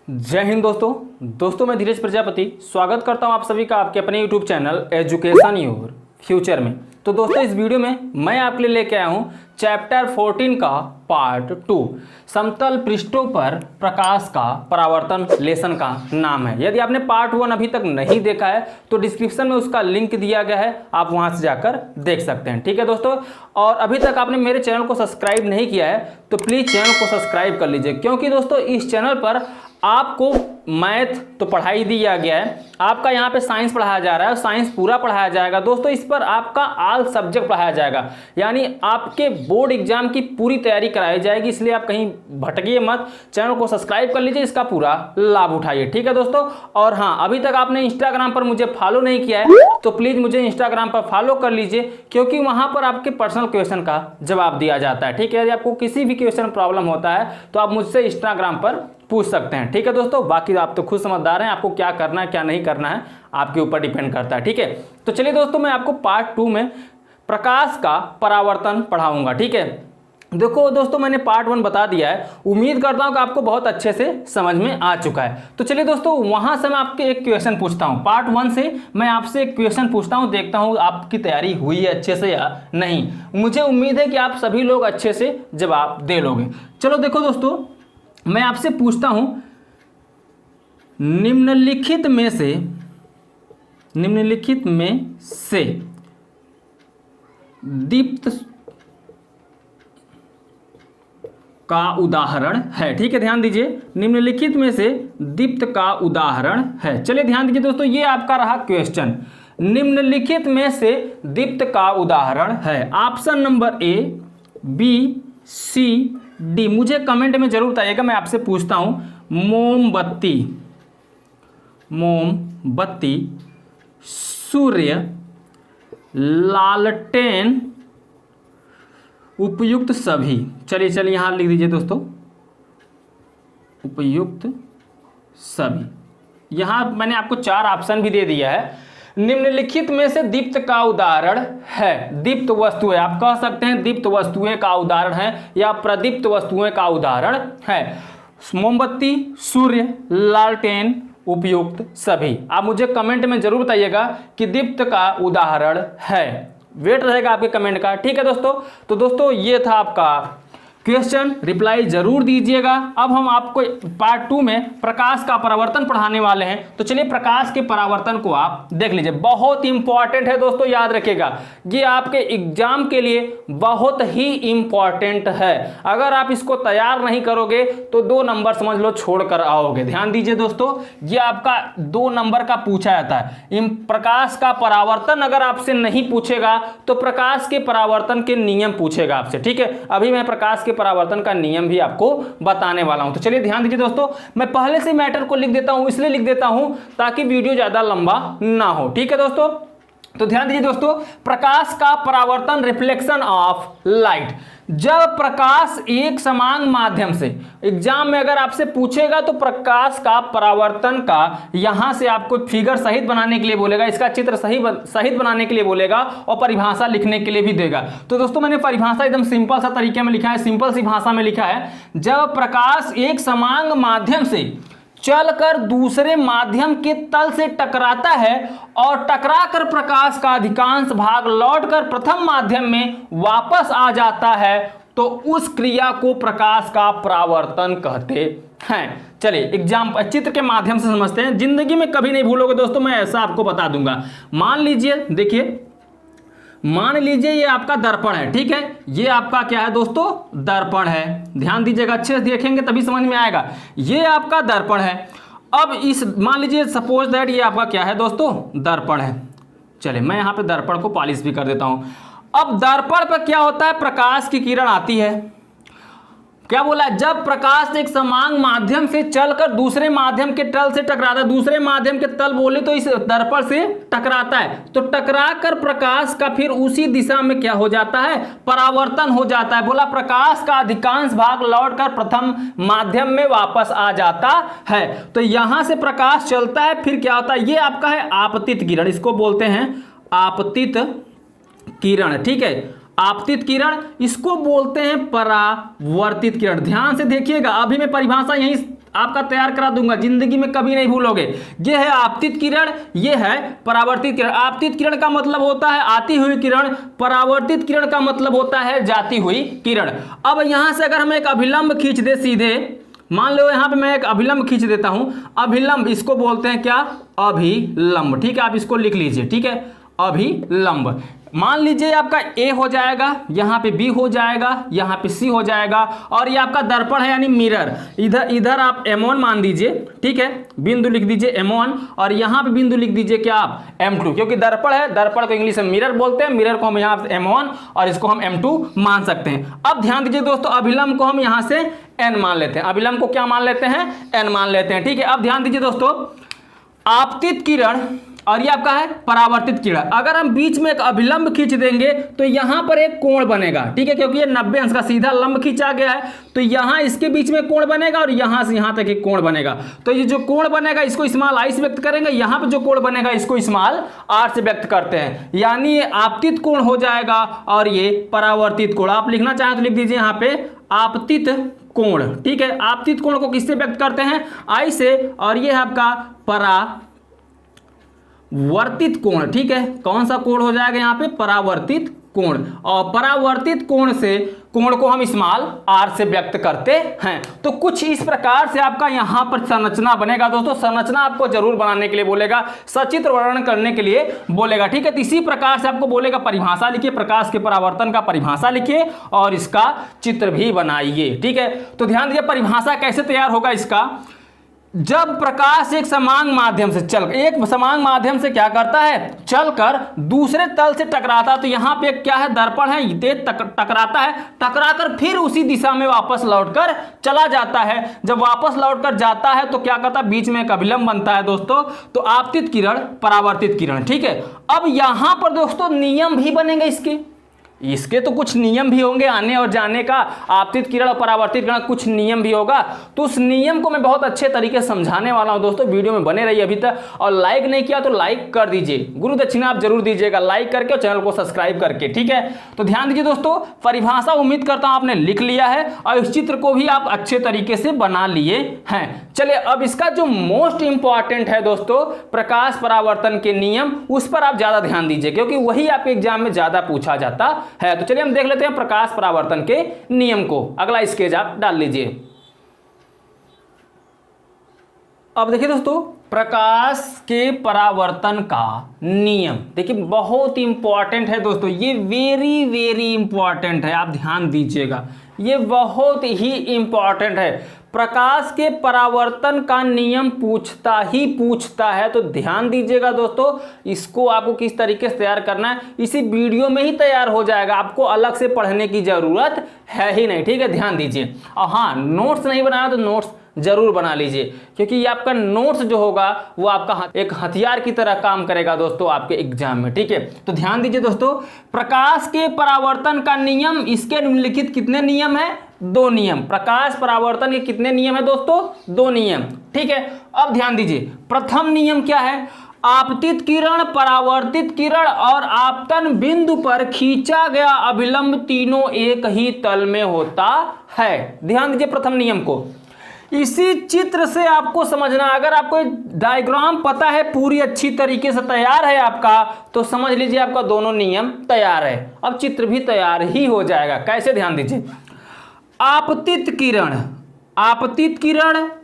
जय हिंद दोस्तों मैं धीरज प्रजापति स्वागत करता हूं आप सभी का आपके अपने YouTube channel education your future में। तो दोस्तों इस वीडियो में मैं आपके लिए लेके आया हूं चैप्टर 14 का पार्ट 2 समतल पृष्ठों पर प्रकाश का परावर्तन लेसन का नाम है। यदि आपने पार्ट 1 अभी तक नहीं देखा है तो डिस्क्रिप्शन में उसका लिंक दिया गया है, आप वहां से जाकर देख सकते हैं। ठीक है दोस्तों, और अभी तक आपने मेरे चैनल को सब्सक्राइब नहीं किया है तो प्लीज़ चैनल को सब्सक्राइब कर लीजिए, क्योंकि दोस्तों इस चैनल पर आपको मैथ तो पढ़ाई दिया गया है, आपका यहाँ पे साइंस पढ़ाया जा रहा है, साइंस पूरा पढ़ाया जाएगा दोस्तों। इस पर आपका ऑल सब्जेक्ट पढ़ाया जाएगा, यानी आपके बोर्ड एग्जाम की पूरी तैयारी कराई जाएगी। इसलिए आप कहीं भटकिए मत, चैनल को सब्सक्राइब कर लीजिए, इसका पूरा लाभ उठाइए। ठीक है दोस्तों, और हाँ, अभी तक आपने इंस्टाग्राम पर मुझे फॉलो नहीं किया है तो प्लीज़ मुझे इंस्टाग्राम पर फॉलो कर लीजिए, क्योंकि वहाँ पर आपके पर्सनल क्वेश्चन का जवाब दिया जाता है। ठीक है, यदि आपको किसी भी क्वेश्चन प्रॉब्लम होता है तो आप मुझसे इंस्टाग्राम पर पूछ सकते हैं। ठीक है दोस्तों, बाकी आप तो खुद समझदार हैं, आपको क्या करना है क्या नहीं करना है आपके ऊपर डिपेंड करता है। ठीक है, तो चलिए दोस्तों मैं आपको पार्ट 2 में प्रकाश का परावर्तन पढ़ाऊंगा। ठीक है, देखो दोस्तों मैंने पार्ट 1 बता दिया है, उम्मीद करता हूं कि आपको बहुत अच्छे से समझ में आ चुका है। तो चलिए दोस्तों वहां से मैं आपके एक क्वेश्चन पूछता हूं, पार्ट 1 से मैं आपसे एक क्वेश्चन पूछता हूं, देखता हूं आपकी तैयारी हुई है अच्छे से या नहीं। मुझे उम्मीद है कि आप सभी लोग अच्छे से जवाब दे लोगे। चलो देखो दोस्तों, मैं आपसे पूछता हूं निम्नलिखित में से दीप्त का उदाहरण है। ठीक है, ध्यान दीजिए, निम्नलिखित में से दीप्त का उदाहरण है। चलिए ध्यान दीजिए दोस्तों, ये आपका रहा क्वेश्चन, निम्नलिखित में से दीप्त का उदाहरण है। Option number A, B, C, D. मुझे कमेंट में जरूर बताइएगा। मैं आपसे पूछता हूं मोमबत्ती, सूर्य, लालटेन, उपयुक्त सभी। चलिए यहां लिख दीजिए दोस्तों, उपयुक्त सभी। यहां मैंने आपको 4 ऑप्शन भी दे दिया है। निम्नलिखित में से दीप्त का उदाहरण है, दीप्त वस्तुएं, आप कह सकते हैं दीप्त वस्तुएं का उदाहरण है या प्रदीप्त वस्तुएं का उदाहरण है। मोमबत्ती, सूर्य, लालटेन, उपयुक्त सभी। आप मुझे कमेंट में जरूर बताइएगा कि दीप्त का उदाहरण है, वेट रहेगा आपके कमेंट का। ठीक है दोस्तों, तो दोस्तों ये था आपका क्वेश्चन, रिप्लाई जरूर दीजिएगा। अब हम आपको पार्ट 2 में प्रकाश का परावर्तन पढ़ाने वाले हैं, तो चलिए प्रकाश के परावर्तन को आप देख लीजिए। बहुत इंपॉर्टेंट है दोस्तों, याद रखिएगा, ये आपके एग्जाम के लिए बहुत ही इंपॉर्टेंट है। अगर आप इसको तैयार नहीं करोगे तो 2 नंबर समझ लो छोड़ कर आओगे। ध्यान दीजिए दोस्तों, ये आपका 2 नंबर का पूछा जाता है। प्रकाश का परावर्तन अगर आपसे नहीं पूछेगा तो प्रकाश के परावर्तन के नियम पूछेगा आपसे। ठीक है, अभी मैं प्रकाश के परावर्तन का नियम भी आपको बताने वाला हूं। तो चलिए ध्यान दीजिए दोस्तों, मैं पहले से मैटर को लिख देता हूं, इसलिए लिख देता हूं ताकि वीडियो ज्यादा लंबा ना हो। ठीक है दोस्तों, तो ध्यान दीजिए दोस्तों, प्रकाश का परावर्तन, रिफ्लेक्शन ऑफ लाइट। जब प्रकाश एक समान माध्यम से, एग्जाम में अगर आपसे पूछेगा तो प्रकाश का परावर्तन का यहां से आपको फिगर सहित बनाने के लिए बोलेगा, इसका चित्र सहित बनाने के लिए बोलेगा और परिभाषा लिखने के लिए भी देगा। तो दोस्तों मैंने परिभाषा एकदम सिंपल सा तरीके में लिखा है, सिंपल सी भाषा में लिखा है। जब प्रकाश एक समान माध्यम से चलकर दूसरे माध्यम के तल से टकराता है और टकराकर प्रकाश का अधिकांश भाग लौटकर प्रथम माध्यम में वापस आ जाता है तो उस क्रिया को प्रकाश का परावर्तन कहते हैं। चलिए एग्जाम चित्र के माध्यम से समझते हैं, जिंदगी में कभी नहीं भूलोगे दोस्तों, मैं ऐसा आपको बता दूंगा। मान लीजिए, देखिए मान लीजिए ये आपका दर्पण है। ठीक है, ये आपका क्या है दोस्तों, दर्पण है। ध्यान दीजिएगा, अच्छे से देखेंगे तभी समझ में आएगा। ये आपका दर्पण है। अब इस मान लीजिए सपोज दैट ये आपका क्या है दोस्तों, दर्पण है। चलिए मैं यहाँ पे दर्पण को पॉलिश भी कर देता हूँ। अब दर्पण पर क्या होता है, प्रकाश की किरण आती है। क्या बोला, जब प्रकाश एक समान माध्यम से चलकर दूसरे माध्यम के तल से टकराता है, दूसरे माध्यम के तल बोले तो इस दर्पण से टकराता है, तो टकराकर प्रकाश का फिर उसी दिशा में क्या हो जाता है, परावर्तन हो जाता है। बोला प्रकाश का अधिकांश भाग लौटकर प्रथम माध्यम में वापस आ जाता है। तो यहां से प्रकाश चलता है, फिर क्या होता है, ये आपका है आपतित किरण, इसको बोलते हैं आपतित किरण। ठीक है, आपतित किरण, इसको बोलते हैं परावर्तित किरण। ध्यान से देखिएगा, अभी मैं परिभाषा यहीं आपका तैयार करा दूंगा, जिंदगी में कभी नहीं भूलोगे। ये है आपतित किरण, ये है परावर्तित किरण। आपतित किरण का मतलब होता है आती हुई किरण, परावर्तित किरण का मतलब होता है जाती हुई किरण। अब यहां से अगर हम एक अभिलंब खींच दे सीधे, मान लो यहां पे मैं एक अभिलंब खींच देता हूं, अभिलंब इसको बोलते हैं क्या, अभिलंब, ठीक है, आप इसको लिख लीजिए, ठीक है, अभिलंब। मान लीजिए आपका ए हो जाएगा, यहाँ पे बी हो जाएगा, यहाँ पे सी हो जाएगा, और ये आपका दर्पण है यानी मिरर, इधर आप M1 मान दीजिए, ठीक है, बिंदु लिख दीजिए M1, और यहाँ पे बिंदु लिख दीजिए क्या आप M2, क्योंकि दर्पण है, दर्पण को इंग्लिश में मिरर बोलते हैं, मिरर को हम यहाँ M1 और इसको हम M2 मान सकते हैं। अब ध्यान दीजिए दोस्तों, अभिलंब को हम यहाँ से N मान लेते हैं, अभिलंब को क्या मान लेते हैं, N मान लेते हैं, ठीक है। अब ध्यान दीजिए दोस्तों, आपतित किरण और ये आपका है परावर्तित किरण, अगर हम बीच में एक अभिलंब खींच देंगे तो यहां पर एक कोण बनेगा, ठीक है, क्योंकि ये 90 अंश का सीधा लंब खींचा गया है, तो यहां इसके बीच में कोण बनेगा और यहां से यहां तक एक कोण बनेगा। तो ये जो कोण बनेगा इसको स्मॉल आई से व्यक्त करेंगे, यहां पे जो कोण बनेगा इसको स्मॉल आर से व्यक्त करते हैं, यानी ये आपतित कोण हो जाएगा और ये परावर्तित कोण। आप लिखना चाहें तो लिख दीजिए यहाँ पे आपतित कोण, ठीक है। आपतित कोण को किससे व्यक्त करते हैं, आई से, और ये है आपका परावर्तित कोण, ठीक है। कौन सा कोण हो जाएगा यहाँ पे, परावर्तित कोण, और परावर्तित कोण से कोण को हम स्मॉल आर से व्यक्त करते हैं। तो कुछ इस प्रकार से आपका यहाँ पर संरचना बनेगा दोस्तों। संरचना आपको जरूर बनाने के लिए बोलेगा, सचित्र वर्णन करने के लिए बोलेगा, ठीक है। तो इसी प्रकार से आपको बोलेगा परिभाषा लिखिए, प्रकाश के परावर्तन का परिभाषा लिखिए और इसका चित्र भी बनाइए, ठीक है। तो ध्यान दीजिए परिभाषा कैसे तैयार होगा इसका, जब प्रकाश एक समान माध्यम से क्या करता है, चलकर दूसरे तल से टकराता, तो यहाँ पे क्या है, दर्पण है, ये टकराता है, टकराकर फिर उसी दिशा में वापस लौटकर चला जाता है। जब वापस लौटकर जाता है तो क्या करता है, बीच में एक अभिलंब बनता है दोस्तों, तो आपतित किरण परावर्तित किरण, ठीक है। अब यहाँ पर दोस्तों नियम भी बनेंगे इसके तो कुछ नियम भी होंगे आने और जाने का, आपतित किरण और परावर्तित किरण कुछ नियम भी होगा, तो उस नियम को मैं बहुत अच्छे तरीके से समझाने वाला हूं दोस्तों। वीडियो में बने रहिए अभी तक, और लाइक नहीं किया तो लाइक कर दीजिए, गुरु दक्षिणा आप जरूर दीजिएगा लाइक करके और चैनल को सब्सक्राइब करके, ठीक है। तो ध्यान दीजिए दोस्तों, परिभाषा उम्मीद करता हूं आपने लिख लिया है और इस चित्र को भी आप अच्छे तरीके से बना लिए हैं। चलिए अब इसका जो मोस्ट इंपॉर्टेंट है दोस्तों, प्रकाश परावर्तन के नियम, उस पर आप ज्यादा ध्यान दीजिए क्योंकि वही आपके एग्जाम में ज्यादा पूछा जाता है। तो चलिए हम देख लेते हैं प्रकाश परावर्तन के नियम को। अगला स्केच आप डाल लीजिए। अब देखिए दोस्तों, प्रकाश के परावर्तन का नियम देखिए बहुत इंपॉर्टेंट है दोस्तों, ये वेरी वेरी इंपॉर्टेंट है, आप ध्यान दीजिएगा, ये बहुत ही इंपॉर्टेंट है। प्रकाश के परावर्तन का नियम पूछता है, तो ध्यान दीजिएगा दोस्तों, इसको आपको किस तरीके से तैयार करना है इसी वीडियो में ही तैयार हो जाएगा, आपको अलग से पढ़ने की जरूरत है ही नहीं, ठीक है। ध्यान दीजिए, और हाँ, नोट्स नहीं बनाया तो नोट्स जरूर बना लीजिए, क्योंकि ये आपका नोट्स जो होगा वो आपका एक हथियार की तरह काम करेगा दोस्तों आपके एग्जाम में, ठीक है। तो ध्यान दीजिए दोस्तों, प्रकाश के परावर्तन का नियम, इसके निम्नलिखित कितने नियम है, 2 नियम। प्रकाश परावर्तन के कितने नियम है दोस्तों, 2 नियम, ठीक है। अब ध्यान दीजिए, प्रथम नियम क्या है, आपतित किरण, परावर्तित किरण और आपतन बिंदु पर खींचा गया अभिलंब तीनों एक ही तल में होता है। ध्यान दीजिए प्रथम नियम को, इसी चित्र से आपको समझना, अगर आपको डायग्राम पता है पूरी अच्छी तरीके से तैयार है आपका, तो समझ लीजिए आपका दोनों नियम तैयार है। अब चित्र भी तैयार ही हो जाएगा। कैसे, ध्यान दीजिए, आपतित किरण,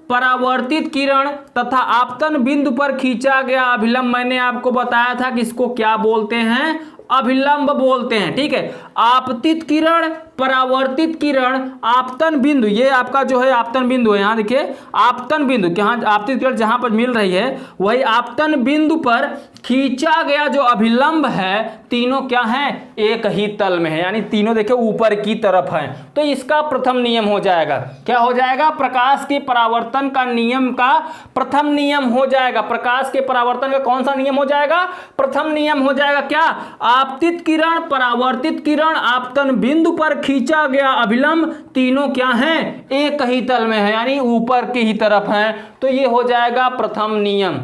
परावर्तित किरण तथा आपतन बिंदु पर खींचा गया अभिलंब, मैंने आपको बताया था कि इसको क्या बोलते हैं, अभिलंब बोलते हैं, ठीक है। आपतित किरण, परावर्तित किरण, आपतन बिंदु, ये आपका जो है आपतन बिंदु है, यहाँ देखिए आपतन बिंदु, यहाँ आपतित किरण जहां पर मिल रही है वही आपतन बिंदु पर खींचा गया जो अभिलंब है, तीनों क्या हैं, एक ही तल में है, यानी तीनों देखिए ऊपर की तरफ हैं। तो इसका प्रथम नियम हो जाएगा, क्या हो जाएगा, प्रकाश के परावर्तन का नियम का प्रथम नियम हो जाएगा। प्रकाश के परावर्तन का कौन सा नियम हो जाएगा, प्रथम नियम हो जाएगा, क्या, आपतित किरण, परावर्तित किरण, आपतन बिंदु पर खींचा गया अभिलंब तीनों क्या हैं, एक ही तल में है, यानी ऊपर की ही तरफ हैं। तो ये हो जाएगा प्रथम नियम।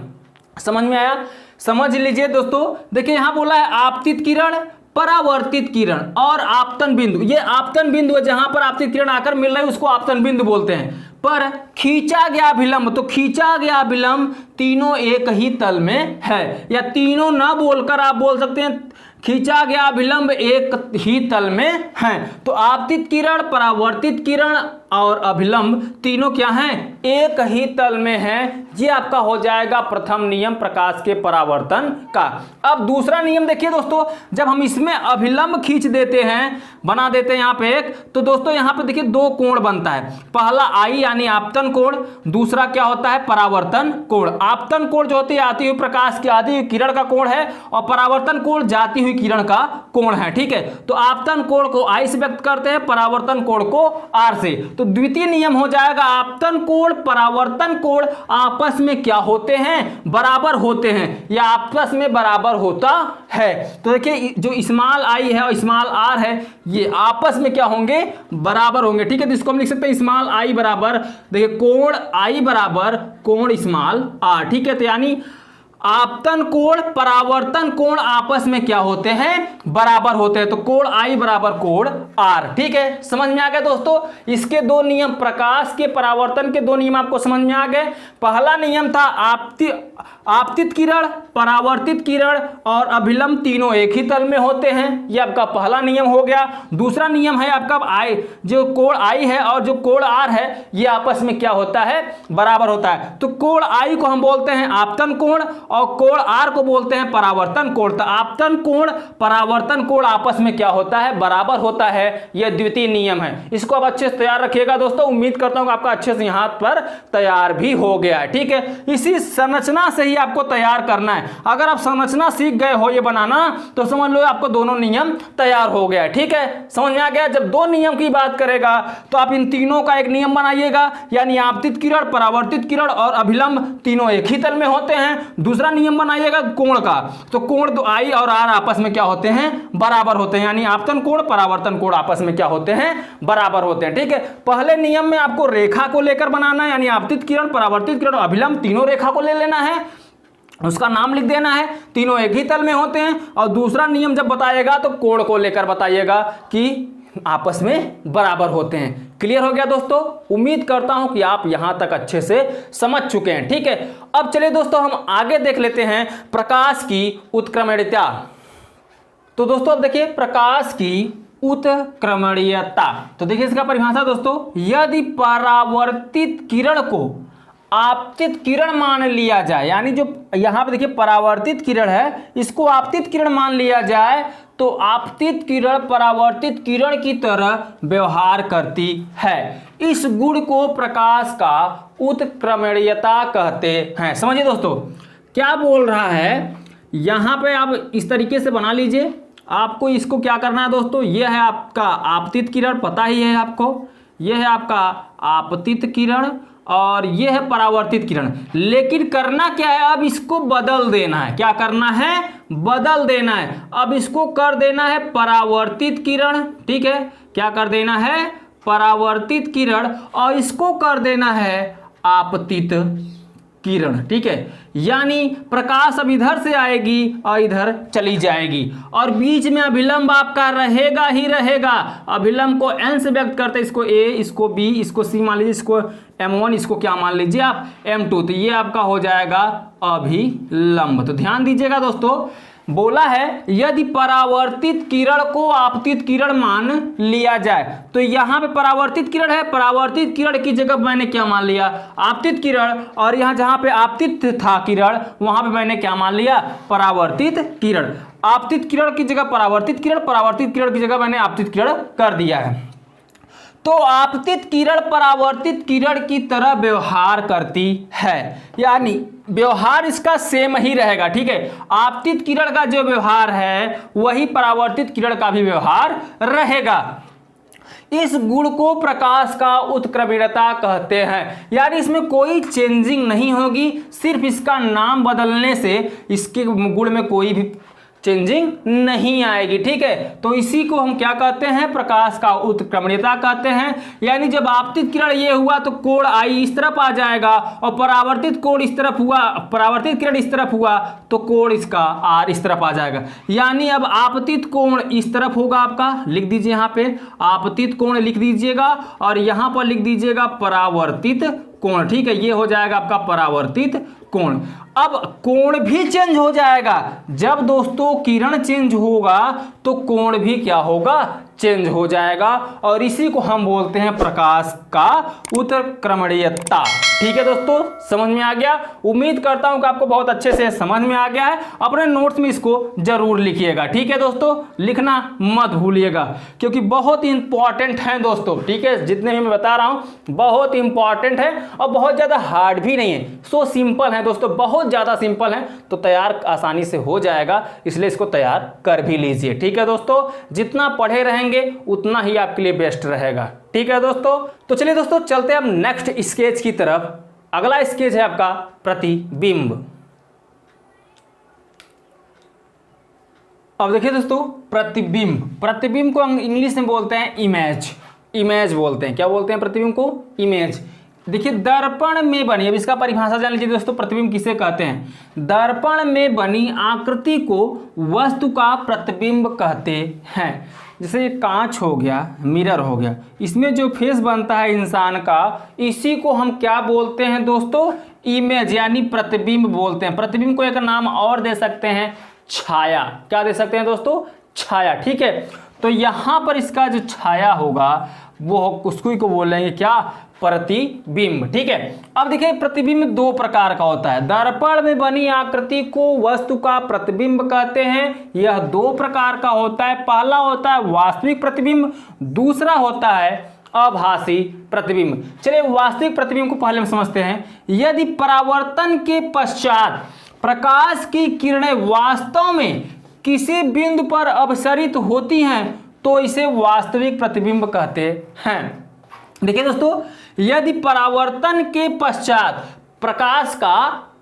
समझ में आया, समझ लीजिए दोस्तों, देखिए यहां बोला है आपतित किरण, परावर्तित किरण और आपतन बिंदु, ये आपतन बिंदु है, जहां पर आपतित किरण आकर मिल रहा है उसको आपतन बिंदु बोलते हैं। पर खींचा गया विलंब, तो खींचा गया विलंब तीनों एक ही तल में है, या तीनों ना बोलकर आप बोल सकते हैं खींचा गया विलंब एक ही तल में है। तो आपतित किरण, परावर्तित किरण और अभिलंब तीनों क्या हैं, एक ही तल में हैं। ये आपका हो जाएगा प्रथम नियम प्रकाश के परावर्तन का। अब दूसरा नियम देखिए दोस्तों, जब हम इसमें अभिलंब खींच देते हैं, बना देते हैं यहाँ पे एक, तो दोस्तों यहाँ पे देखिए दो कोण बनता है। पहला आई यानी आपतन कोण, दूसरा क्या होता है परावर्तन कोण। आपतन कोण जो होती है आती हुई प्रकाश की आती हुई किरण का कोण है, और परावर्तन कोण जाती हुई किरण का कोण है। ठीक है, तो आपतन कोण को आई से व्यक्त करते हैं, परावर्तन कोण को आर से। तो द्वितीय नियम हो जाएगा आपतन कोण परावर्तन कोण आपस में क्या होते हैं, बराबर होते हैं, या आपस में बराबर होता है। तो देखिए जो स्मॉल आई है और स्मॉल आर है, ये आपस में क्या होंगे, बराबर होंगे। ठीक है, तो इसको हम लिख सकते हैं स्मॉल आई बराबर, देखिए कोण आई बराबर कोण स्मॉल आर। ठीक है, तो यानी आपतन कोण परावर्तन कोण आपस में क्या होते हैं, बराबर होते हैं। तो कोण आई बराबर कोण आर। ठीक है, समझ में आ गया दोस्तों। इसके दो नियम, प्रकाश के परावर्तन के दो नियम आपको समझ में आ गए। पहला नियम था आपतित किरण, परावर्तित किरण और अभिलंब तीनों एक ही तल में होते हैं, ये आपका पहला नियम हो गया। दूसरा नियम है आपका आई, जो कोण आई है और जो कोण आर है, ये आपस में क्या होता है, बराबर होता है। तो कोण आई को हम बोलते हैं आपतन कोण और कोण आर को बोलते हैं परावर्तन कोण। तो आपतन कोण परावर्तन कोण आपस में क्या होता है, बराबर होता है। यह द्वितीय नियम है। इसको आप अच्छे से तैयार रखिएगा दोस्तों। उम्मीद करता हूं कि आपका अच्छे से यहां पर तैयार भी हो गया है। ठीक है, इसी संरचना से ही आपको तैयार करना है। अगर आप संरचना सीख गए हो ये बनाना, तो समझ लो आपको दोनों नियम तैयार हो गया। ठीक है, समझ में आ गया। जब दो नियम की बात करेगा तो आप इन तीनों का एक नियम बनाइएगा, यानी आपतित किरण, परावर्तित किरण और अभिलंब तीनों एक ही तल में होते हैं। दूसरा नियम बनाइएगा कोण का, तो कोण तो आई और आर आपस में क्या होते हैं, बराबर होते हैं, यानी आपतन कोण परावर्तन कोण आपस में क्या होते हैं, बराबर होते हैं। ठीक है, पहले नियम में आपको रेखा को लेकर बनाना है, यानी आपतित किरण, परावर्तित किरण, अभिलंब तीनों रेखा को ले लेना है, उसका नाम लिख देना है, तीनों एक ही तल में होते हैं। और दूसरा नियम जब बताइएगा तो कोण को लेकर बताइएगा कि आपस में बराबर होते हैं। क्लियर हो गया दोस्तों। उम्मीद करता हूं कि आप यहां तक अच्छे से समझ चुके हैं। ठीक है, अब चलिए दोस्तों हम आगे देख लेते हैं प्रकाश की उत्क्रमणीयता। तो दोस्तों अब देखिए प्रकाश की उत्क्रमणीयता, तो देखिए इसका परिभाषा दोस्तों, यदि परावर्तित किरण को आपतित किरण मान लिया जाए, यानी जो यहां पे देखिए परावर्तित किरण है, इसको आपतित किरण मान लिया जाए, तो आपतित किरण परावर्तित किरण की तरह व्यवहार करती है। इस गुण को प्रकाश का उत्क्रमणीयता कहते हैं। समझिए दोस्तों क्या बोल रहा है, यहां पे आप इस तरीके से बना लीजिए। आपको इसको क्या करना है दोस्तों, यह है आपका आपतित किरण, पता ही है आपको, यह है आपका आपतित किरण और यह है परावर्तित किरण। लेकिन करना क्या है, अब इसको बदल देना है। क्या करना है, बदल देना है। अब इसको कर देना है परावर्तित किरण। ठीक है, क्या कर देना है, परावर्तित किरण, और इसको कर देना है आपतित किरण। ठीक है, यानी प्रकाश अब इधर से आएगी और इधर चली जाएगी, और बीच में अभिलंब आपका रहेगा ही रहेगा। अभिलंब को n से व्यक्त करते हैं, इसको a, इसको b, इसको c मान लीजिए, इसको m1, इसको क्या मान लीजिए आप m2। तो ये आपका हो जाएगा अभिलंब। तो ध्यान दीजिएगा दोस्तों, बोला है यदि परावर्तित किरण को आपतित किरण मान लिया जाए, तो यहां पे परावर्तित किरण है, परावर्तित किरण की जगह मैंने क्या मान लिया, आपतित किरण, और यहां जहां पे आपतित था किरण वहां पे मैंने क्या मान लिया, परावर्तित किरण। आपतित किरण की जगह परावर्तित किरण, परावर्तित किरण की जगह मैंने आपतित किरण कर दिया है। तो आपतित किरण परावर्तित किरण की तरह व्यवहार करती है, यानी व्यवहार इसका सेम ही रहेगा। ठीक है, आपतित किरण का जो व्यवहार है वही परावर्तित किरण का भी व्यवहार रहेगा। इस गुण को प्रकाश का उत्क्रमणीयता कहते हैं, यानी इसमें कोई चेंजिंग नहीं होगी, सिर्फ इसका नाम बदलने से इसके गुण में कोई भी चेंजिंग नहीं आएगी। ठीक है, तो इसी को हम क्या कहते हैं, प्रकाश का उत्क्रमणीयता कहते हैं। यानी जब आपतित किरण ये हुआ तो कोण आई इस तरफ आ जाएगा, और परावर्तित कोण इस तरफ हुआ, परावर्तित किरण इस तरफ हुआ तो कोण इसका आर इस तरफ आ जाएगा। यानी अब आपतित कोण इस तरफ होगा आपका, लिख दीजिए यहाँ पे आपतित कोण लिख दीजिएगा, और यहां पर लिख दीजिएगा परावर्तित कोण। ठीक है, ये हो जाएगा आपका परावर्तित कोण। अब कोण भी चेंज हो जाएगा। जब दोस्तों किरण चेंज होगा तो कोण भी क्या होगा, चेंज हो जाएगा, और इसी को हम बोलते हैं प्रकाश का उत्क्रमणीयता। ठीक है दोस्तों, समझ में आ गया। उम्मीद करता हूं कि आपको बहुत अच्छे से समझ में आ गया है। अपने नोट्स में इसको जरूर लिखिएगा। ठीक है दोस्तों, लिखना मत भूलिएगा, क्योंकि बहुत इंपॉर्टेंट है दोस्तों। ठीक है, जितने भी मैं बता रहा हूं बहुत इंपॉर्टेंट है, और बहुत ज्यादा हार्ड भी नहीं है, सो सिंपल है दोस्तों, बहुत ज्यादा सिंपल है, तो तैयार आसानी से हो जाएगा, इसलिए इसको तैयार कर भी लीजिए। ठीक है दोस्तों, जितना पढ़े रहेंगे उतना ही आपके लिए बेस्ट रहेगा। ठीक है दोस्तों, तो चलिए दोस्तों चलते हैं हम नेक्स्ट स्केच की तरफ। अगला स्केच है आपका प्रतिबिंब। अब देखिए दोस्तों, प्रतिबिंब, प्रतिबिंब को इंग्लिश में बोलते हैं इमेज, इमेज बोलते हैं। क्या बोलते हैं प्रतिबिंब को, इमेज। देखिए दर्पण में बनी, अब इसका परिभाषा जान लीजिए दोस्तों, प्रतिबिंब किसे कहते हैं। दर्पण में बनी आकृति को वस्तु का प्रतिबिंब कहते हैं। जैसे ये कांच हो गया, मिरर हो गया, इसमें जो फेस बनता है इंसान का, इसी को हम क्या बोलते हैं दोस्तों, इमेज यानी प्रतिबिंब बोलते हैं। प्रतिबिंब को एक नाम और दे सकते हैं, छाया। क्या दे सकते हैं दोस्तों, छाया। ठीक है, तो यहां पर इसका जो छाया होगा वो उसको ही को बोलेंगे क्या, प्रतिबिंब। ठीक है, अब देखिए प्रतिबिंब दो प्रकार का होता है। दर्पण में बनी आकृति को वस्तु का प्रतिबिंब कहते हैं, यह दो प्रकार का होता है। पहला होता है वास्तविक प्रतिबिंब, दूसरा होता है आभासी प्रतिबिंब। चलिए वास्तविक प्रतिबिंब को पहले हम समझते हैं। यदि परावर्तन के पश्चात प्रकाश की किरणें वास्तव में किसी बिंदु पर अपसरित होती हैं तो इसे वास्तविक प्रतिबिंब कहते हैं। देखिए दोस्तों, यदि परावर्तन के पश्चात प्रकाश का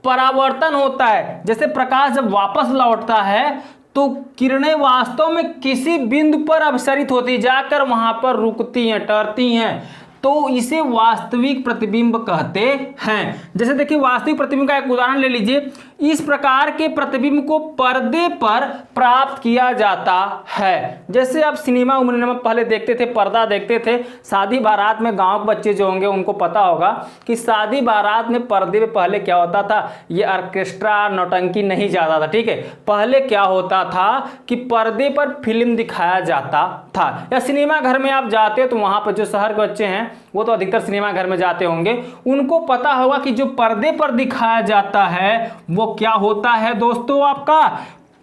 परावर्तन होता है, जैसे प्रकाश जब वापस लौटता है तो किरणें वास्तव में किसी बिंदु पर अपसरित होती, जाकर वहां पर रुकती हैं, ठहरती हैं, तो इसे वास्तविक प्रतिबिंब कहते हैं। जैसे देखिए वास्तविक प्रतिबिंब का एक उदाहरण ले लीजिए। इस प्रकार के प्रतिबिंब को पर्दे पर प्राप्त किया जाता है। जैसे आप सिनेमा उमनेमा में पहले देखते थे, पर्दा देखते थे। शादी बारात में गांव के बच्चे जो होंगे उनको पता होगा कि शादी बारात में पर्दे पे पहले क्या होता था, ये ऑर्केस्ट्रा नौटंकी नहीं जाता था। ठीक है, पहले क्या होता था कि पर्दे पर फिल्म दिखाया जाता था। या सिनेमा घर में आप जाते हो तो वहां पर जो शहर के बच्चे हैं वो तो अधिकतर सिनेमा घर में जाते होंगे, उनको पता होगा कि जो पर्दे पर दिखाया जाता है वो क्या होता है दोस्तों, आपका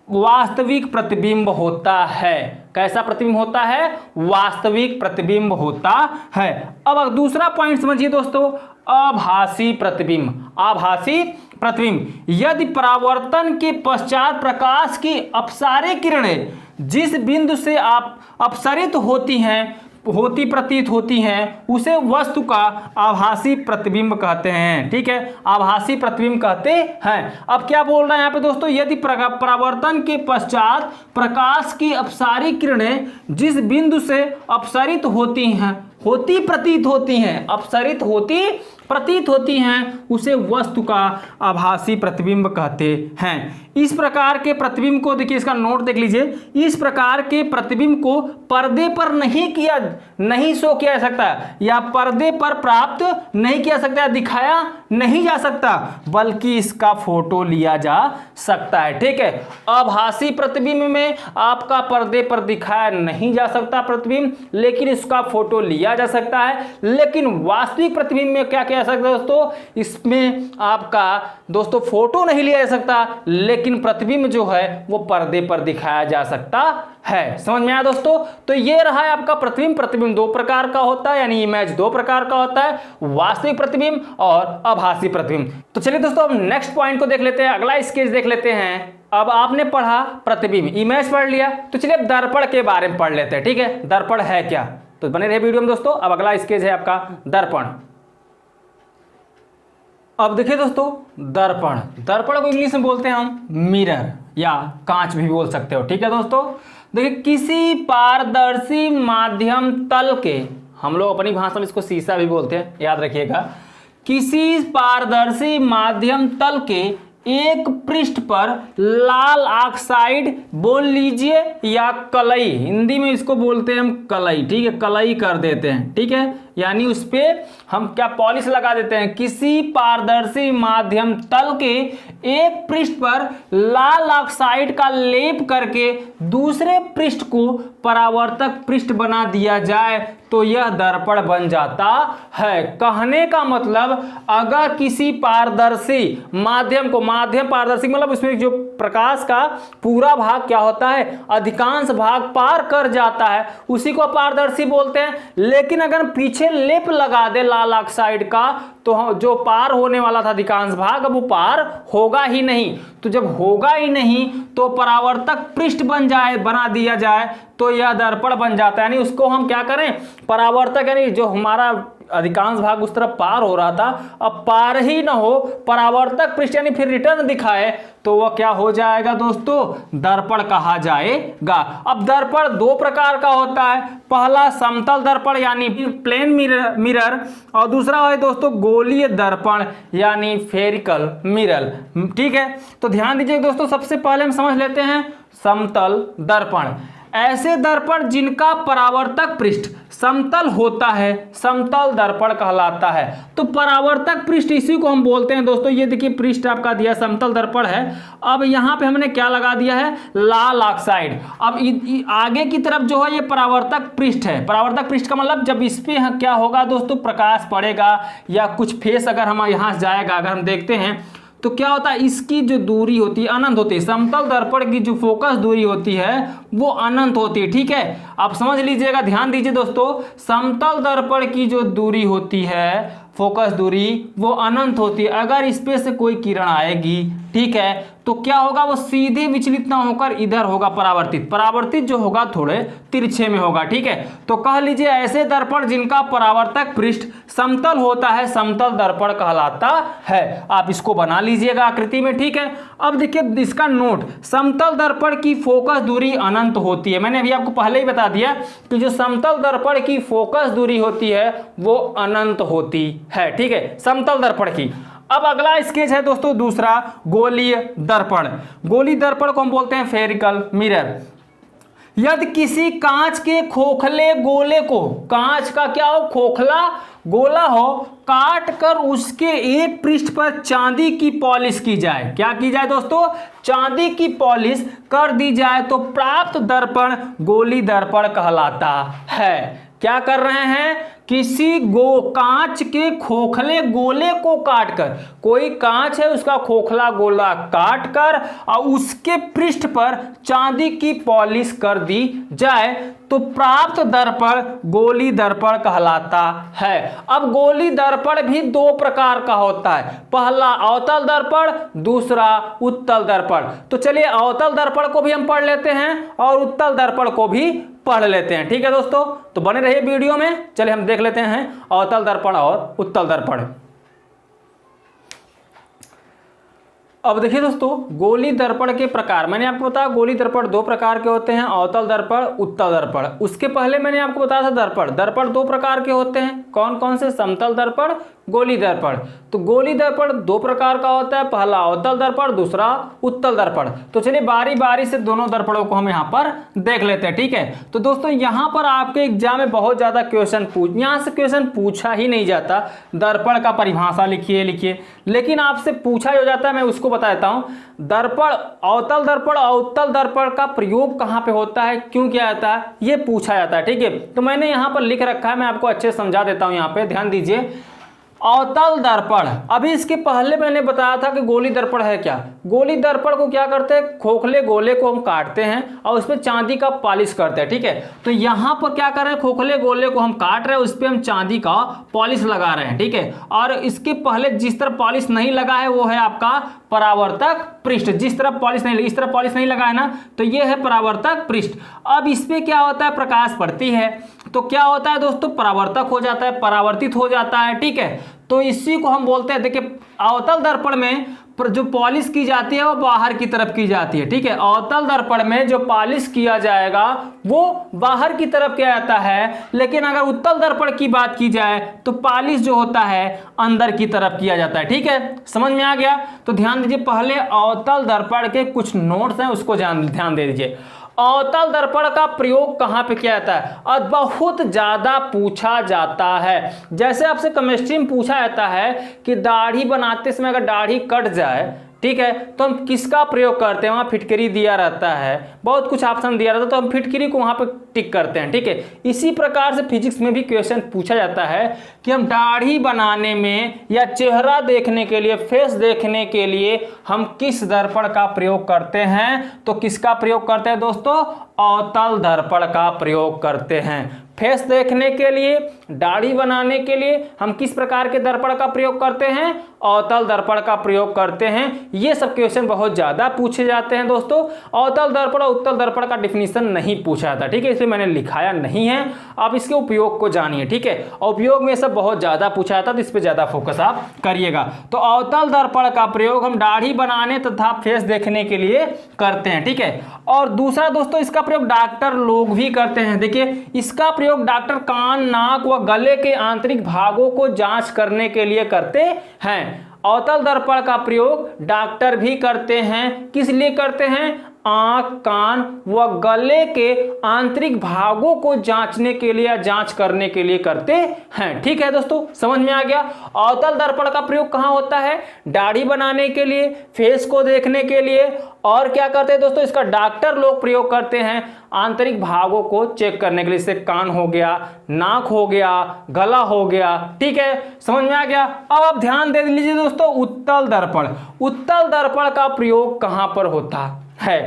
वास्तविक प्रतिबिंब होता है। कैसा प्रतिबिंब होता है, वास्तविक प्रतिबिंब होता है। अब दूसरा पॉइंट समझिए दोस्तों, आभासी प्रतिबिंब। आभासी प्रतिबिंब, यदि परावर्तन के पश्चात प्रकाश की अपसारी किरणें जिस बिंदु से आप अपसरित प्रतीत होती हैं उसे वस्तु का आभासी प्रतिबिंब कहते हैं। ठीक है, आभासी प्रतिबिंब कहते हैं। अब क्या बोल रहे हैं यहाँ पे दोस्तों, यदि परावर्तन के पश्चात प्रकाश की अपसारी किरणें जिस बिंदु से अपसरित प्रतीत होती हैं उसे वस्तु का आभासी प्रतिबिंब कहते हैं। इस प्रकार के प्रतिबिंब को देखिए, इसका नोट देख लीजिए। इस प्रकार के प्रतिबिंब को पर्दे पर नहीं शो किया जा सकता, या पर्दे पर प्राप्त नहीं किया सकता, दिखाया नहीं जा सकता, बल्कि इसका फोटो लिया जा सकता है। ठीक है, आभासी प्रतिबिंब में आपका पर्दे पर दिखाया नहीं जा सकता प्रतिबिंब, लेकिन इसका फोटो लिया जा सकता है। लेकिन वास्तविक प्रतिबिंब में क्या किया जा सकता है दोस्तों, इसमें आपका दोस्तों फोटो नहीं लिया जा सकता, लेकिन प्रतिबिंब जो है वो पर्दे पर दिखाया जा सकता है। समझ में आया दोस्तों। तो ये रहा है आपका प्रतिबिंब। प्रतिबिंब दो प्रकार का होता है, यानी इमेज दो प्रकार का होता है, वास्तविक प्रतिबिंब और आभासी प्रतिबिंब। तो चलिए दोस्तों अब नेक्स्ट पॉइंट को देख लेते हैं, अगला स्केच देख लेते हैं। अब आपने पढ़ा प्रतिबिंब, इमेज पढ़ लिया, तो चलिए अब दर्पण के बारे में पढ़ लेते हैं। ठीक है, दर्पण है क्या, तो बने रहे वीडियो में दोस्तों। अब अगला स्केच है आपका दर्पण। अब देखिए दोस्तों, दर्पण, दर्पण को इंग्लिश में बोलते हैं हम मिरर या कांच भी बोल सकते हो, ठीक है दोस्तों। देखिए किसी पारदर्शी माध्यम तल के, हम लोग अपनी भाषा में इसको शीशा भी बोलते हैं, याद रखिएगा, किसी पारदर्शी माध्यम तल के एक पृष्ठ पर लाल ऑक्साइड बोल लीजिए या कलई, हिंदी में इसको बोलते हैं हम कलई, ठीक है, कलई कर देते हैं, ठीक है, यानी उस पे हम क्या पॉलिश लगा देते हैं। किसी पारदर्शी माध्यम तल के एक पृष्ठ पर लाल ऑक्साइड का लेप करके दूसरे पृष्ठ को परावर्तक पृष्ठ बना दिया जाए तो यह दर्पण बन जाता है। कहने का मतलब, अगर किसी पारदर्शी माध्यम को, माध्यम पारदर्शी मतलब उसमें जो प्रकाश का पूरा भाग क्या होता है, अधिकांश भाग पार कर जाता है, उसी को पारदर्शी बोलते हैं। लेकिन अगर पीछे लेप लगा दे लाल ऑक्साइड का तो जो पार होने वाला था अधिकांश भाग, अब वो पार होगा ही नहीं। तो जब होगा ही नहीं तो परावर्तक पृष्ठ बना दिया जाए तो यह दर्पण बन जाता है। यानी उसको हम क्या करें, परावर्तक, यानी जो हमारा अधिकांश भाग उस तरफ पार हो रहा था, अब पार ही ना हो, परावर्तक पृष्ठ यानी फिर रिटर्न दिखाए तो वह क्या हो जाएगा दोस्तों, दर्पण कहा जाएगा। अब दर्पण दो प्रकार का होता है, पहला समतल दर्पण यानी प्लेन मिरर, और दूसरा है दोस्तों गोलीय दर्पण यानी फेरिकल मिरर, ठीक है। तो ध्यान दीजिए दोस्तों, सबसे पहले हम समझ लेते हैं समतल दर्पण। ऐसे दर्पण जिनका परावर्तक पृष्ठ समतल होता है समतल दर्पण कहलाता है। तो परावर्तक पृष्ठ इसी को हम बोलते हैं दोस्तों। ये देखिए पृष्ठ आपका दिया समतल दर्पण है, अब यहाँ पे हमने क्या लगा दिया है, लाल ऑक्साइड। अब आगे की तरफ जो है ये परावर्तक पृष्ठ है। परावर्तक पृष्ठ का मतलब जब इस पे क्या होगा दोस्तों, प्रकाश पड़ेगा या कुछ फेस अगर हम यहाँ से जाएगा, अगर हम देखते हैं तो क्या होता है, इसकी जो दूरी होती है अनंत होती है। समतल दर्पण की जो फोकस दूरी होती है वो अनंत होती है, ठीक है। आप समझ लीजिएगा, ध्यान दीजिए दोस्तों, समतल दर्पण की जो दूरी होती है, फोकस दूरी, वो अनंत होती है। अगर इस पे से कोई किरण आएगी, ठीक है, तो क्या होगा, वो सीधे विचलित ना होकर इधर होगा परावर्तित। परावर्तित जो होगा थोड़े तिरछे में होगा, ठीक है। तो कह लीजिए ऐसे दर्पण जिनका परावर्तक पृष्ठ समतल होता है समतल दर्पण कहलाता है। आप इसको बना लीजिएगा आकृति में, ठीक है। अब देखिए इसका नोट, समतल दर्पण की फोकस दूरी अनंत होती है। मैंने अभी आपको पहले ही बता दिया कि जो समतल दर्पण की फोकस दूरी होती है वो अनंत होती है, ठीक है, समतल दर्पण की। अब अगला स्केच है दोस्तों दूसरा, गोलीय दर्पण। गोलीय दर्पण को हम बोलते हैं फेरिकल मिरर। यदि किसी कांच के खोखले गोले को, कांच का क्या हो, खोखला गोला हो, काट कर उसके एक पृष्ठ पर चांदी की पॉलिश की जाए। क्या की जाए दोस्तों, चांदी की पॉलिश कर दी जाए तो प्राप्त दर्पण गोलीय दर्पण कहलाता है। क्या कर रहे हैं, किसी कांच के खोखले गोले को काटकर, कोई कांच है उसका खोखला गोला काटकर और उसके पृष्ठ पर चांदी की पॉलिश कर दी जाए तो प्राप्त दर्पण गोलीय दर्पण कहलाता है। अब गोलीय दर्पण भी दो प्रकार का होता है, पहला अवतल दर्पण, दूसरा उत्तल दर्पण। तो चलिए अवतल दर्पण को भी हम पढ़ लेते हैं और उत्तल दर्पण को भी पढ़ लेते हैं, ठीक है दोस्तों। तो बने रहिए वीडियो में, चलिए हम देख लेते हैं अवतल दर्पण और उत्तल दर्पण। अब देखिए दोस्तों, गोलीय दर्पण के प्रकार मैंने आपको बताया, गोलीय दर्पण दो प्रकार के होते हैं, अवतल दर्पण, उत्तल दर्पण। उसके पहले मैंने आपको बताया था दर्पण दो प्रकार के होते हैं। कौन कौन से, समतल दर्पण, गोलीय दर्पण। तो गोलीय दर्पण दो प्रकार का होता है, पहला अवतल दर्पण, दूसरा उत्तल दर्पण। तो चलिए बारी बारी से दोनों दर्पणों को हम यहाँ पर देख लेते हैं, ठीक है। तो दोस्तों यहाँ पर आपके एग्जाम में बहुत ज्यादा यहाँ से क्वेश्चन पूछा ही नहीं जाता, दर्पण का परिभाषा लिखिए, लेकिन आपसे पूछा हो जाता है, मैं उसको बता देता हूं। दर्पण, अवतल दर्पण और उत्तल दर्पण का प्रयोग कहां पे होता है, क्यों किया जाता है, ये पूछा जाता है, ठीक है। तो मैंने यहां पर लिख रखा है, मैं आपको अच्छे से समझा देता हूं। यहां पे ध्यान दीजिए, अवतल दर्पण, अभी इसके पहले मैंने बताया था कि गोलीय दर्पण है क्या। गोलीय दर्पण को क्या करते हैं, खोखले गोले को हम काटते हैं और उस पर चांदी का पॉलिश करते हैं, ठीक है। तो यहाँ पर क्या कर रहे हैं, खोखले गोले को हम काट रहे हैं, उस पर हम चांदी का पॉलिश लगा रहे हैं, ठीक है। और इसके पहले जिस तरफ पॉलिश नहीं लगा है वो है आपका परावर्तक पृष्ठ। जिस तरफ पॉलिश नहीं, इस तरफ पॉलिश नहीं लगा है ना, तो ये है परावर्तक पृष्ठ। अब इस पे क्या होता है, प्रकाश पड़ती है तो क्या होता है दोस्तों, परावर्तक हो जाता है, परावर्तित हो जाता है, ठीक है। तो इसी को हम बोलते हैं, देखिए अवतल दर्पण में जो पॉलिश की जाती है वो बाहर की तरफ की जाती है, ठीक है। अवतल दर्पण में जो पॉलिश किया जाएगा वो बाहर की तरफ किया जाता है, लेकिन अगर उत्तल दर्पण की बात की जाए तो पॉलिश जो होता है अंदर की तरफ किया जाता है, ठीक है। समझ में आ गया? तो ध्यान दीजिए, पहले अवतल दर्पण के कुछ नोट्स हैं उसको ध्यान दे दीजिए। अवतल दर्पण का प्रयोग कहाँ पे किया जाता है और बहुत ज्यादा पूछा जाता है। जैसे आपसे केमिस्ट्री में पूछा जाता है कि दाढ़ी बनाते समय अगर दाढ़ी कट जाए, ठीक है, तो हम किसका प्रयोग करते हैं, वहां फिटकरी दिया रहता है, बहुत कुछ ऑप्शन दिया रहता है, तो हम फिटकरी को वहां पर टिक करते हैं, ठीक है। इसी प्रकार से फिजिक्स में भी क्वेश्चन पूछा जाता है कि हम दाढ़ी बनाने में या चेहरा देखने के लिए, फेस देखने के लिए हम किस दर्पण का प्रयोग करते हैं, तो किसका प्रयोग करते हैं दोस्तों, अवतल दर्पण का प्रयोग करते हैं। फेस देखने के लिए, दाढ़ी बनाने के लिए हम किस प्रकार के दर्पण का प्रयोग करते हैं, अवतल दर्पण का प्रयोग करते हैं। ये सब क्वेश्चन बहुत ज्यादा पूछे जाते हैं दोस्तों। अवतल दर्पण और उत्तल दर्पण का डिफिनीशन नहीं पूछा जाता, ठीक है, इसलिए मैंने लिखाया नहीं है। आप इसके उपयोग को जानिए, ठीक है। उपयोग में सब बहुत ज्यादा पूछा जाता है, तो इस पर ज्यादा फोकस आप करिएगा। तो अवतल दर्पण का प्रयोग हम दाढ़ी बनाने तथा फेस देखने के लिए करते हैं, ठीक है। और दूसरा दोस्तों, इसका प्रयोग डॉक्टर लोग भी करते हैं। देखिए, इसका प्रयोग डॉक्टर कान, नाक व गले के आंतरिक भागों को जांच करने के लिए करते हैं। अवतल दर्पण का प्रयोग डॉक्टर भी करते हैं। किस लिए करते हैं? आंख, कान व गले के आंतरिक भागों को जांचने के लिए या जांच करने के लिए करते हैं, ठीक है दोस्तों। समझ में आ गया? अवतल दर्पण का प्रयोग कहां होता है? दाढ़ी बनाने के लिए, फेस को देखने के लिए, और क्या करते हैं दोस्तों, इसका डॉक्टर लोग प्रयोग करते हैं आंतरिक भागों को चेक करने के लिए। जैसे कान हो गया, नाक हो गया, गला हो गया, ठीक है। समझ में आ गया? अब आप ध्यान दे लीजिए दोस्तों, उत्तल दर्पण। उत्तल दर्पण का प्रयोग कहां पर होता है?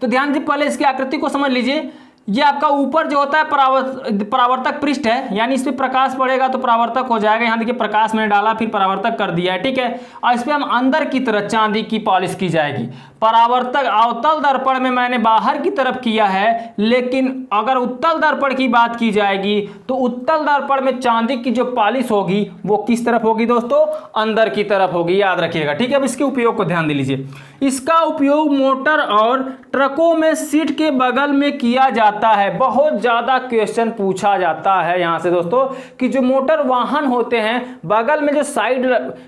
तो ध्यान दीजिए, पहले इसकी आकृति को समझ लीजिए। ये आपका ऊपर जो होता है परावर्तक पृष्ठ है, यानी इस पे प्रकाश पड़ेगा तो परावर्तक हो जाएगा। यहाँ देखिए प्रकाश मैंने डाला, फिर परावर्तक कर दिया है, ठीक है। और इस पे हम अंदर की तरफ चांदी की पॉलिश की जाएगी। परावर्तक अवतल दर्पण में मैंने बाहर की तरफ किया है, लेकिन अगर उत्तल दर्पण की बात की जाएगी तो उत्तल दर्पण में चांदी की जो पॉलिश होगी वो किस तरफ होगी दोस्तों? अंदर की तरफ होगी, याद रखिएगा, ठीक है। अब इसके उपयोग को ध्यान दे लीजिए। इसका उपयोग मोटर और ट्रकों में सीट के बगल में किया जाता है। बहुत ज्यादा क्वेश्चन पूछा जाता है यहां से दोस्तों कि जो मोटर वाहन होते हैं, बगल में जो साइड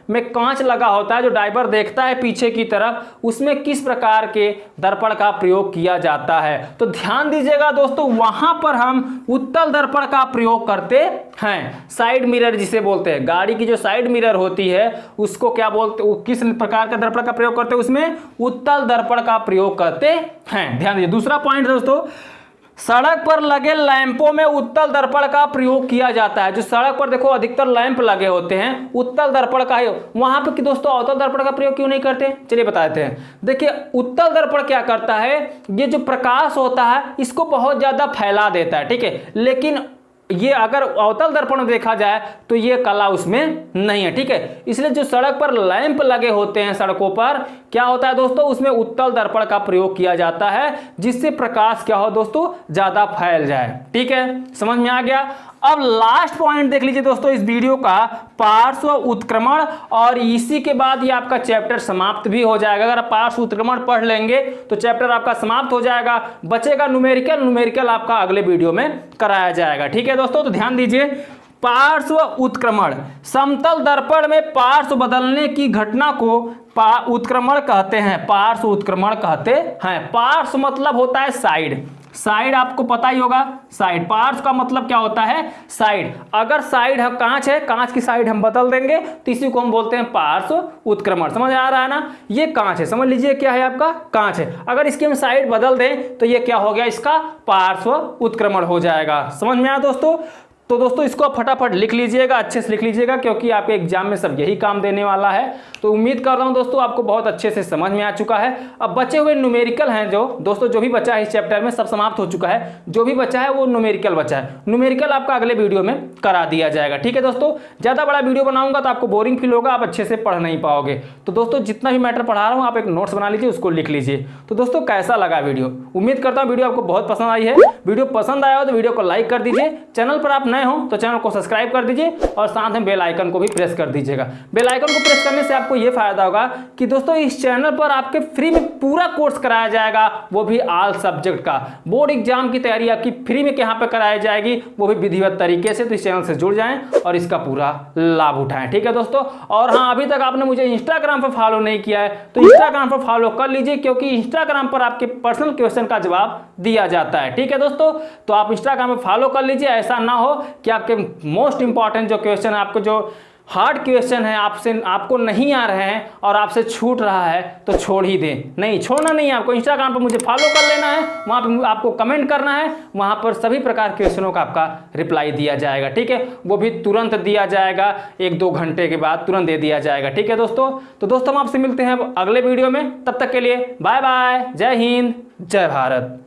में कांच लगा होता है, जो ड्राइवर देखता है पीछे की तरफ, उसमें किस प्रकार के दर्पण का प्रयोग किया जाता है। तो ध्यान दीजिएगा दोस्तों, वहां पर हम उत्तल दर्पण का प्रयोग करते हैं। साइड मिरर जिसे बोलते हैं, गाड़ी की जो साइड मिरर होती है उसको क्या बोलते, किस प्रकार का दर्पण का प्रयोग करते हैं? उसमें उत्तल दर्पण का प्रयोग करते हैं। ध्यान दीजिए। दूसरा पॉइंट दोस्तों, सड़क पर लगे लैंपों में उत्तल दर्पण का प्रयोग किया जाता है। जो सड़क पर देखो अधिकतर लैंप लगे होते हैं, उत्तल दर्पण का है, वहां पर कि दोस्तों अवतल दर्पण का प्रयोग क्यों नहीं करते? चलिए बता देते हैं। देखिए, उत्तल दर्पण क्या करता है, ये जो प्रकाश होता है इसको बहुत ज्यादा फैला देता है, ठीक है। लेकिन ये अगर अवतल दर्पण में देखा जाए तो ये कला उसमें नहीं है, ठीक है। इसलिए जो सड़क पर लैंप लगे होते हैं सड़कों पर, क्या होता है दोस्तों, उसमें उत्तल दर्पण का प्रयोग किया जाता है, जिससे प्रकाश क्या हो दोस्तों, ज्यादा फैल जाए, ठीक है। समझ में आ गया? अब लास्ट पॉइंट देख लीजिए दोस्तों इस वीडियो का, पार्श्व उत्क्रमण, और इसी के बाद ये आपका चैप्टर समाप्त भी हो जाएगा। अगर आप पार्श्व उत्क्रमण पढ़ लेंगे तो चैप्टर आपका समाप्त हो जाएगा। बचेगा न्यूमेरिकल आपका अगले वीडियो में कराया जाएगा, ठीक है दोस्तों। तो ध्यान दीजिए, पार्श्व उत्क्रमण, समतल दर्पण में पार्श्व बदलने की घटना को उत्क्रमण कहते हैं। पार्श्व उत्क्रमण कहते हैं। पार्श्व मतलब होता है साइड। साइड आपको पता ही होगा, साइड। पार्श्व का मतलब क्या होता है? साइड। अगर साइड है, कांच है, कांच की साइड हम बदल देंगे तो इसी को हम बोलते हैं पार्श्व उत्क्रमण। समझ आ रहा है ना? ये कांच है, समझ लीजिए क्या है आपका, कांच है। अगर इसकी हम साइड बदल दें तो ये क्या हो गया, इसका पार्श्व उत्क्रमण हो जाएगा। समझ में आया दोस्तों? तो दोस्तों इसको फटाफट लिख लीजिएगा, अच्छे से लिख लीजिएगा, क्योंकि आपके एग्जाम में सब यही काम देने वाला है। तो उम्मीद कर रहा हूं दोस्तों आपको बहुत अच्छे से समझ में आ चुका है। अब बचे हुए न्यूमेरिकल हैं जो दोस्तों, जो भी बचा है इस चैप्टर में सब समाप्त हो चुका है। जो भी बचा है वो न्यूमेरिकल बचा है। न्यूमेरिकल आपका अगले वीडियो में करा दिया जाएगा, ठीक है दोस्तों। ज़्यादा बड़ा वीडियो बनाऊंगा तो आपको बोरिंग फील होगा, आप अच्छे से पढ़ नहीं पाओगे। तो दोस्तों जितना भी मैटर पढ़ा रहा हूँ आप एक नोट्स बना लीजिए, उसको लिख लीजिए। तो दोस्तों कैसा लगा वीडियो? उम्मीद करता हूँ वीडियो आपको बहुत पसंद आई है। वीडियो पसंद आया हो तो वीडियो को लाइक कर दीजिए। चैनल पर आप नए हो तो चैनल को सब्सक्राइब कर दीजिए और साथ में बेल आइकन को भी प्रेस कर दीजिएगा। बेल आइकन को प्रेस करने से आपको ये फायदा होगा कि दोस्तों इस चैनल पर आपके फ्री में पूरा कोर्स कराया जाएगा, वो भी ऑल सब्जेक्ट का। बोर्ड एग्जाम की तैयारी आपकी फ्री में यहाँ पे कराई जाएगी, वो भी विधिवत तरीके से। तो इस चैनल से जुड़ जाएं और इसका पूरा लाभ उठाएं, ठीक है दोस्तों। और हाँ, अभी तक आपने मुझे इंस्टाग्राम पर फॉलो नहीं किया है तो इंस्टाग्राम पर फॉलो कर लीजिए, क्योंकि इंस्टाग्राम पर आपके पर्सनल क्वेश्चन का जवाब दिया जाता है, ठीक है दोस्तों। तो आप इंस्टाग्राम पर फॉलो कर लीजिए। ऐसा ना हो कि आपके मोस्ट इंपॉर्टेंट जो क्वेश्चन है, आपको जो हार्ड क्वेश्चन है आपको नहीं आ रहे हैं और आपसे छूट रहा है तो छोड़ ही दें। नहीं, छोड़ना नहीं है आपको। इंस्टाग्राम पर मुझे फॉलो कर लेना है, वहाँ पर आपको कमेंट करना है, वहाँ पर सभी प्रकार के क्वेश्चनों का आपका रिप्लाई दिया जाएगा, ठीक है। वो भी तुरंत दिया जाएगा, 1-2 घंटे के बाद तुरंत दे दिया जाएगा, ठीक है दोस्तों। तो दोस्तों हम आपसे मिलते हैं अगले वीडियो में, तब तक के लिए बाय बाय, जय हिंद, जय भारत।